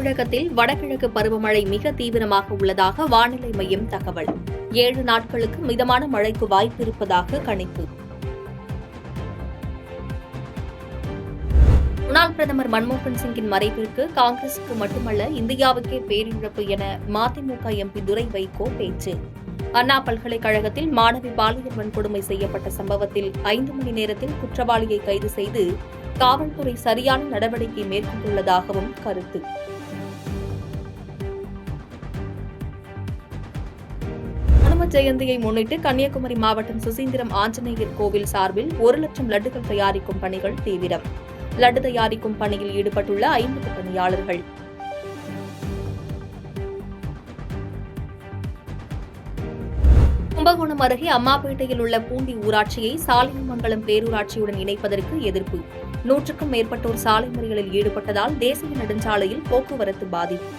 தமிழகத்தில் வடகிழக்கு பருவமழை மிக தீவிரமாக உள்ளதாக வானிலை மையம் தகவல். 7 நாட்களுக்கு மிதமான மழைக்கு வாய்ப்பு இருப்பதாக கணிப்பு. முன்னாள் பிரதமர் மன்மோகன் சிங்கின் மறைவிற்கு காங்கிரசுக்கு மட்டுமல்ல இந்தியாவுக்கே பேரிழப்பு என மதிமுக எம்பி துரை வைகோ பேச்சு. அண்ணா பல்கலைக்கழகத்தில் மாணவி பாலியல் வன்கொடுமை செய்யப்பட்ட சம்பவத்தில் 5 மணி நேரத்தில் குற்றவாளியை கைது செய்து காவல்துறை சரியான நடவடிக்கை மேற்கொண்டுள்ளதாகவும் கருத்து. ஹனுமத் ஜெயந்தியை முன்னிட்டு கன்னியாகுமரி மாவட்டம் சுசீந்திரம் ஆஞ்சநேயர் கோவில் சார்பில் 1 லட்சம் லட்டுகள் தயாரிக்கும் பணிகள் தீவிரம். லட்டு தயாரிக்கும் பணியில் ஈடுபட்டுள்ள 50 பணியாளர்கள். கும்பகோணம் அருகே அம்மாப்பேட்டையில் உள்ள பூண்டி ஊராட்சியை சாலியமங்கலம் பேரூராட்சியுடன் இணைப்பதற்கு எதிர்ப்பு. 100க்கும் மேற்பட்டோர் சாலை மறியலில் ஈடுபட்டதால் தேசிய நெடுஞ்சாலையில் போக்குவரத்து பாதிப்பு.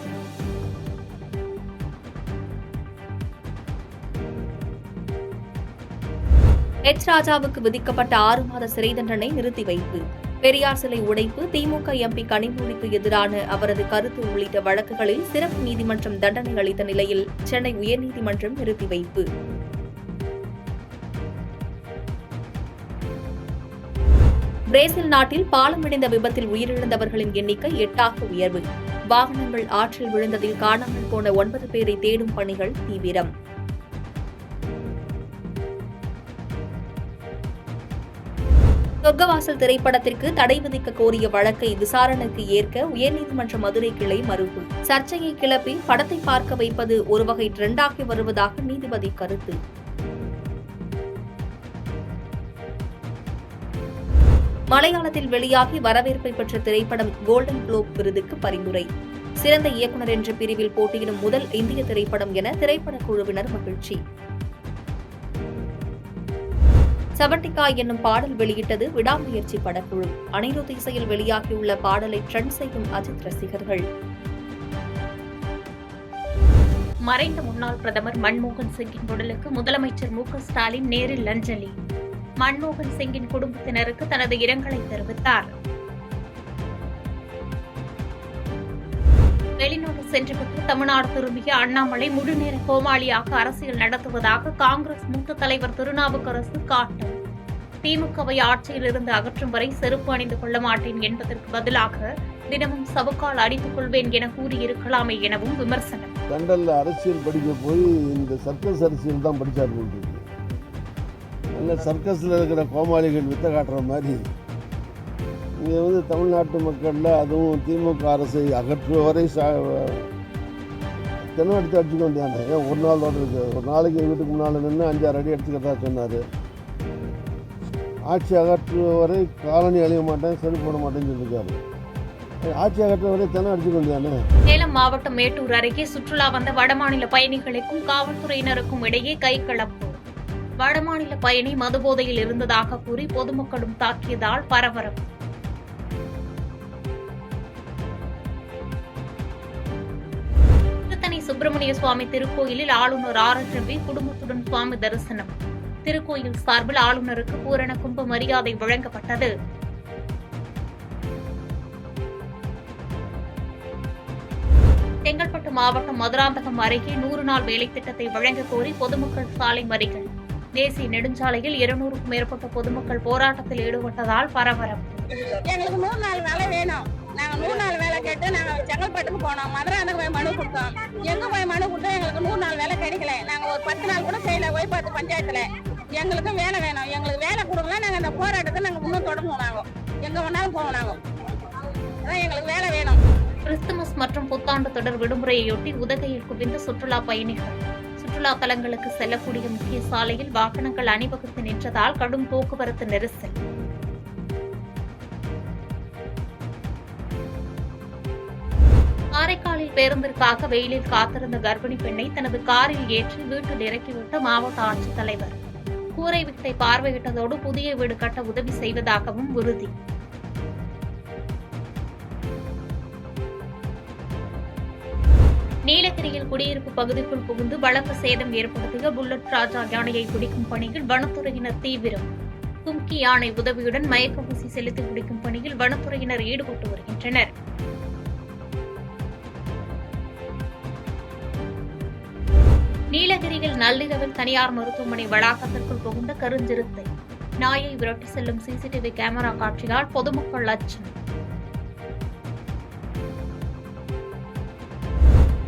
ராஜாவுக்கு விதிக்கப்பட்ட 6 மாத சிறை தண்டனை நிறுத்தி வைப்பு. பெரியார் சிலை உடைப்பு, திமுக எம்பி கனிமொழிக்கு எதிரான அவரது கருத்து உள்ளிட்ட வழக்குகளில் சிறப்பு நீதிமன்றம் தண்டனை அளித்த நிலையில் சென்னை உயர்நீதிமன்றம் நிறுத்தி வைப்பு. பிரேசில் நாட்டில் பாலம் இடிந்த விபத்தில் உயிரிழந்தவர்களின் எண்ணிக்கை 8ஆக உயர்வு. வாகனங்கள் ஆற்றில் விழுந்ததில் காணாமல் போன 9 பேரை தேடும் பணிகள் தீவிரம். சொர்க்கவாசல் திரைப்படத்திற்கு தடை விதிக்க கோரிய வழக்கை விசாரணைக்கு ஏற்க உயர்நீதிமன்ற மதுரை கிளை மறுப்பு. சர்ச்சையை கிளப்பி படத்தை பார்க்க வைப்பது ஒரு வகை ட்ரெண்டாகி வருவதாக நீதிபதி கருத்து. மலையாளத்தில் வெளியாகி வரவேற்பை பெற்ற திரைப்படம் கோல்டன் குளோப் விருதுக்கு பரிந்துரை. சிறந்த இயக்குநர் என்ற பிரிவில் போட்டியிடும் முதல் இந்திய திரைப்படம் என திரைப்படக் குழுவினர் மகிழ்ச்சி. சவட்டிக்கா என்னும் பாடல் வெளியிட்டது விடாமுயற்சி படக்குழு. அனிருத் இசையில் வெளியாகியுள்ள பாடலை ட்ரெண்ட் செய்யும் அஜித் ரசிகர்கள். மறைந்த முன்னாள் பிரதமர் மன்மோகன் சிங்கின் உடலுக்கு முதலமைச்சர் மு.க.ஸ்டாலின் நேரில் அஞ்சலி. மன்மோகன் சிங்கின் குடும்பத்தினருக்கு தனது இரங்கலை தெரிவித்தார். வெளிநாடு சென்றுவிட்டு தமிழ்நாடு திரும்பிய அண்ணாமலை முழுநேர கோமாளியாக அரசியல் நடத்துவதாக காங்கிரஸ் மூத்த தலைவர் திருநாவுக்கரசு காட்டம். திமுகவை ஆட்சியில் இருந்து அகற்றும் வரை செருப்பு அணிந்து கொள்ள மாட்டேன் என்பதற்கு பதிலாக தினமும் சவுக்கால் அடித்துக் கொள்வேன் என கூறியிருக்கலாமே எனவும் விமர்சனம். லண்டன்ல அரசியல் படிக்க போய் இந்த சர்க்கஸ் அரசியல் தான் படிச்சாரு. சர்க்கஸில் இருக்கிற கோமாளிகள் வித்த காட்டுற மாதிரி இங்கே தமிழ்நாட்டு மக்களில் அதுவும் திமுக அரசை அகற்றுவரை தினம் எடுத்து அடிச்சுக்க வேண்டியாங்க. ஏன் ஒரு நாள் இருக்கு, ஒரு நாளைக்கு வீட்டுக்கு முன்னால் நின்று 5-6 அடி அடிச்சுக்கிறதா சொன்னார். ஆட்சி அகற்றுவரை காலனி அழிய மாட்டேன், சரி போட மாட்டேன்னு சொல்லியிருக்காரு. ஆட்சி அகற்றுவரை தினம் அடிச்சுக்க வேண்டியானே. சேலம் மாவட்டம் மேட்டூர் அருகே சுற்றுலா வந்த வடமாநில பயணிகளுக்கும் காவல்துறையினருக்கும் இடையே கைகலப்பு. வடமாநில பயணி மதுபோதையில் இருந்ததாக கூறி பொதுமக்களும் தாக்கியதால் பரபரப்பு. திருத்தணி சுப்பிரமணிய சுவாமி திருக்கோயிலில் ஆளுநர் ஆர்.என்.ரவி குடும்பத்துடன் சுவாமி தரிசனம். திருக்கோயில் சார்பில் ஆளுநருக்கு பூரண கும்ப மரியாதை வழங்கப்பட்டது. செங்கல்பட்டு மாவட்டம் மதுராந்தகம் அருகே 100 நாள் வேலை திட்டத்தை வழங்க கோரி பொதுமக்கள் சாலை மறியல். தேசிய நெடுஞ்சாலையில் 200க்கும் மேற்பட்ட பொதுமக்கள் போராட்டத்தில் ஈடுபட்டதால் பரபரப்பு. எங்களுக்கு 100 நாள் வேலை வேணும். நாங்க 100 நாள் வேலை கேட்டு நாங்க செங்கல்பட்டுக்கு போனோம். மதுராந்தகம் போய் மனு கொடுத்தோம். எங்க போய் மனு கொடுத்தோம், எங்களுக்கு 100 நாள் வேலை கிடைக்கல. நாங்க ஒரு 10 நாள் கூட செய்யல. போய் பார்த்து பஞ்சாயத்துல எங்களுக்கு வேலை வேணும், எங்களுக்கு வேலை கொடுக்கலாம். நாங்க இந்த போராட்டத்தை நாங்க இன்னும் தொடங்குவோம். நாங்க எங்க வேணாலும் போவோம். நாங்க அதான் எங்களுக்கு வேலை வேணும். கிறிஸ்துமஸ் மற்றும் புத்தாண்டு தொடர் விடுமுறையொட்டி உதகையில் குவிந்த சுற்றுலா பயணிகள். சுற்றுலா தலங்களுக்கு செல்லக்கூடிய முக்கிய சாலையில் வாகனங்கள் அணிவகுத்து நின்றதால் கடும் போக்குவரத்து நெரிசல். காரைக்காலில் பேருந்திற்காக வெயிலில் காத்திருந்த கர்ப்பிணி பெண்ணை தனது காரில் ஏற்றி வீட்டில் இறக்கிவிட்ட மாவட்ட ஆட்சித்தலைவர். கூரை வீட்டை பார்வையிட்டதோடு புதிய வீடு கட்ட உதவி செய்வதாகவும் உறுதி. நீலகிரியில் குடியிருப்பு பகுதிக்குள் புகுந்து பலத்த சேதம் ஏற்படுத்திய புல்லட் ராஜா யானையை பிடிக்கும் பணியில் வனத்துறையினர் தீவிரம். கும்கி யானை உதவியுடன் மயக்க ஊசி செலுத்தி பிடிக்கும் பணியில் வனத்துறையினர் ஈடுபட்டு வருகின்றனர். நீலகிரியில் நள்ளிரவில் தனியார் மருத்துவமனை வளாகத்திற்குள் புகுந்த கருஞ்சிறுத்தை. நாயை விரட்டி செல்லும் சிசிடிவி கேமரா காட்சியால் பொதுமக்கள் அச்சம்.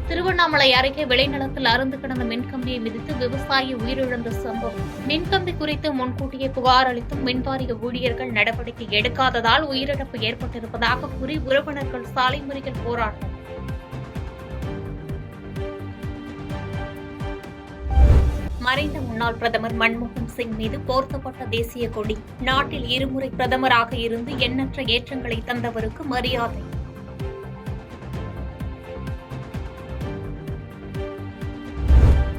திருவண்ணாமலை அருகே விளைநிலத்தில் அறுந்து கிடந்த மின்கம்பியை மிதித்து விவசாயி உயிரிழந்த சம்பவம். மின்கம்பி குறித்து முன்கூட்டியே புகார் அளித்தும் மின்வாரிய ஊழியர்கள் நடவடிக்கை எடுக்காததால் உயிரிழப்பு ஏற்பட்டிருப்பதாக கூறி உறவினர்கள் சாலை மறியல் போராட்டம். மறைந்த முன்னாள் பிரதமர் மன்மோகன் சிங் மீது போர்த்தப்பட்ட தேசிய கொடி. நாட்டில் இருமுறை பிரதமராக இருந்து எண்ணற்ற ஏற்றங்களை தந்தவருக்கு மரியாதை.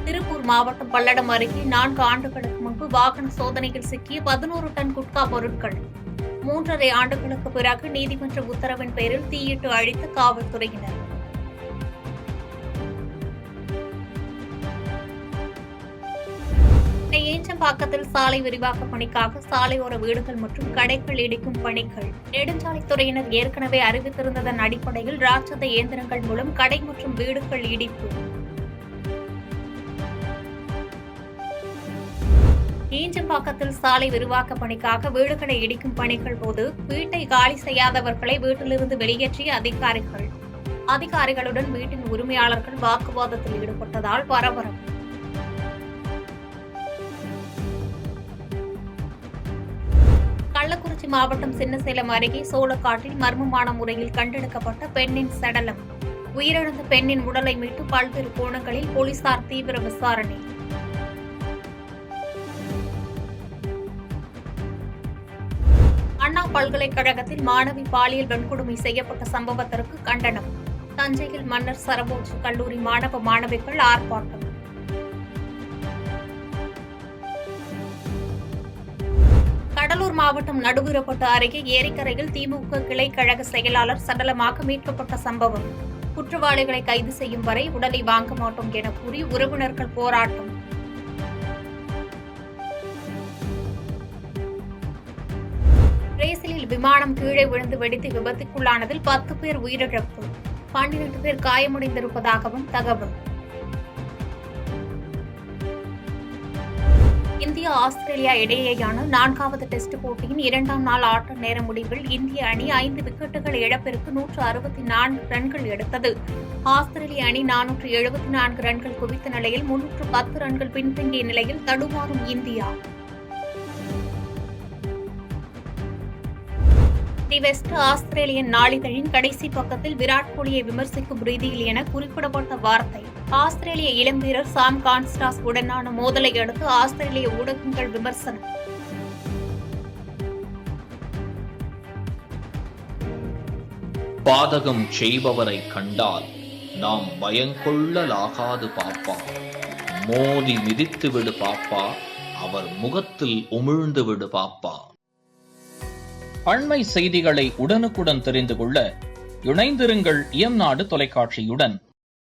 திருப்பூர் மாவட்டம் பல்லடம் அருகே 4 ஆண்டுகளுக்கு முன்பு வாகன சோதனையில் சிக்கிய 11 டன் குட்கா பொருட்கள் 3.5 ஆண்டுகளுக்கு பிறகு நீதிமன்ற உத்தரவின் பேரில் தீயிட்டு அழித்த காவல்துறையினர். ஏஞ்சம்பாக்கத்தில் சாலை விரிவாக்க பணிக்காக சாலையோர வீடுகள் மற்றும் கடைகள் இடிக்கும் பணிகள். நெடுஞ்சாலைத்துறையினர் ஏற்கனவே அறிவித்திருந்ததன் அடிப்படையில் ராட்சத இயந்திரங்கள் மூலம் கடை மற்றும் வீடுகள் இடிப்பு. ஈஞ்சம்பாக்கத்தில் சாலை விரிவாக்க பணிக்காக வீடுகளை இடிக்கும் பணிகள் போது வீட்டை காலி செய்யாதவர்களை வீட்டிலிருந்து வெளியேற்றிய அதிகாரிகளுடன் வீட்டின் உரிமையாளர்கள் வாக்குவாதத்தில் ஈடுபட்டதால் பரபரப்பு. கள்ளக்குறிச்சி மாவட்டம் சின்னசேலம் அருகே சோளக்காட்டில் மர்மமான முறையில் கண்டெடுக்கப்பட்ட பெண்ணின் சடலம். உயிரிழந்த பெண்ணின் உடலை மீட்டு பல்வேறு கோணங்களில் போலீசார் தீவிர விசாரணை. அண்ணா பல்கலைக்கழகத்தில் மாணவி பாலியல் வன்கொடுமை செய்யப்பட்ட சம்பவத்திற்கு கண்டனம். தஞ்சையில் மன்னர் சரபோஜி கல்லூரி மாணவிகள் ஆர்ப்பாட்டம். கடலூர் மாவட்டம் நடுவீரப்பட்டு அருகே ஏரிக்கரையில் திமுக கிளை கழக செயலாளர் சடலமாக மீட்கப்பட்ட சம்பவம். குற்றவாளிகளை கைது செய்யும் வரை உடலை வாங்க மாட்டோம் என கூறி உறவினர்கள் போராட்டம். பிரேசிலில் விமானம் கீழே விழுந்து வெடித்து விபத்துக்குள்ளானதில் 10 பேர் உயிரிழப்பு, 12 பேர் காயமடைந்திருப்பதாகவும் தகவல். இந்தியா ஆஸ்திரேலியா இடையேயான 4வது டெஸ்ட் போட்டியின் 2ஆம் நாள் ஆட்ட நேர முடிவில் இந்திய அணி 5 விக்கெட்டுகள் இழப்பிற்கு 164 ரன்கள் எடுத்தது. ஆஸ்திரேலிய அணி 474 ரன்கள் குவித்த நிலையில் 310 ரன்கள் பின்தங்கிய நிலையில் தடுமாறும் இந்தியா. தி வெஸ்ட் ஆஸ்திரேலியன் நாளிதழின் கடைசி பக்கத்தில் விராட் கோலியை விமர்சிக்கும் ரீதியில் என குறிப்பிடப்பட்ட வார்த்தை. ஆஸ்திரேலிய இளம் வீரர் சாம் கான்ஸ்டாஸ் உடனான மோதலை அடுத்து ஆஸ்திரேலிய ஊடகங்கள் விமர்சனம். பாதகம் செய்பவரை கண்டால் நாம் பயங்கொள்ளலாகாது பாப்பா, மோதி மிதித்து விடு பாப்பா, அவர் முகத்தில் உமிழ்ந்து விடு பாப்பா. அண்மை செய்திகளை உடனுக்குடன் தெரிந்து கொள்ள இணைந்திருங்கள் இயம்நாடு தொலைக்காட்சியுடன்.